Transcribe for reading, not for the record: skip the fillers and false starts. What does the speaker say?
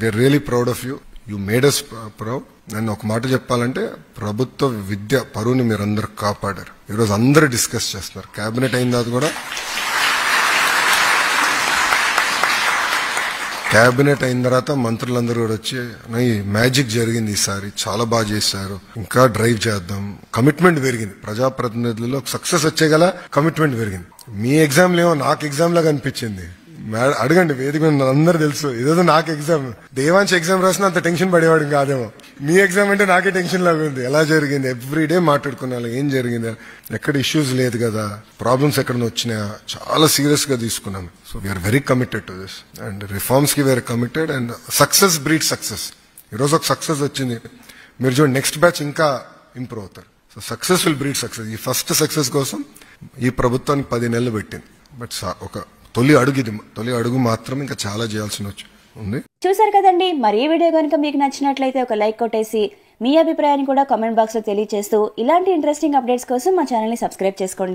We are really proud of you. You made us proud. నన్ను ఒక మాట చెప్పాలంటే ప్రభుత్వ విద్య పరువుని మీరు అందరు కాపాడారు. ఈరోజు అందరూ డిస్కస్ చేస్తున్నారు. కేబినెట్ అయిన తర్వాత కూడా కేబినెట్ అయిన తర్వాత మంత్రులందరూ కూడా వచ్చి మ్యాజిక్ జరిగింది, ఈసారి చాలా బాగా చేశారు, ఇంకా డ్రైవ్ చేద్దాం. కమిట్మెంట్ పెరిగింది. ప్రజాప్రతినిధుల్లో సక్సెస్ వచ్చే గల కమిట్మెంట్ పెరిగింది. మీ ఎగ్జామ్ లేవో నాకు ఎగ్జామ్ లాగా అనిపించింది. అడగండి, వేదిక అందరూ తెలుసు. ఏదో నాకు ఎగ్జామ్, దేవాంశ్ ఎగ్జామ్ రాసినా అంత టెన్షన్ పడేవాడు కాదేమో. మీ ఎగ్జామ్ అంటే నాకే టెన్షన్ లాగా ఉంది. ఎలా జరిగింది ఎవ్రీడే మాట్లాడుకున్నాను, ఏం జరిగింది, ఎక్కడ ఇష్యూస్ లేదు కదా, ప్రాబ్లమ్స్ ఎక్కడ వచ్చినాయా, చాలా సీరియస్ గా తీసుకున్నాను. So we're very committed to this and reforms కి we're committed and success breed success. ఈరోజు ఒక సక్సెస్ వచ్చింది, మీరు చూడండి నెక్స్ట్ బ్యాచ్ ఇంకా ఇంప్రూవ్ అవుతారు. So success will breed success. ఈ ఫస్ట్ సక్సెస్ కోసం ఈ ప్రభుత్వానికి 10 నెలలు పెట్టింది. బట్ ఒక తొలి అడుగు, ఇది తొలి అడుగు మాత్రం, ఇంకా చాలా చేయాల్సి ఉంది. చూసారు కదండి. మరి ఈ వీడియో కనుక మీకు నచ్చినట్లయితే ఒక లైక్ కొట్టేసి మీ అభిప్రాయాన్ని కూడా కామెంట్ బాక్స్ లో తెలియజేస్తూ ఇలాంటి ఇంట్రెస్టింగ్ అప్డేట్స్ కోసం మా ఛానల్ ని సబ్స్క్రైబ్ చేసుకోండి.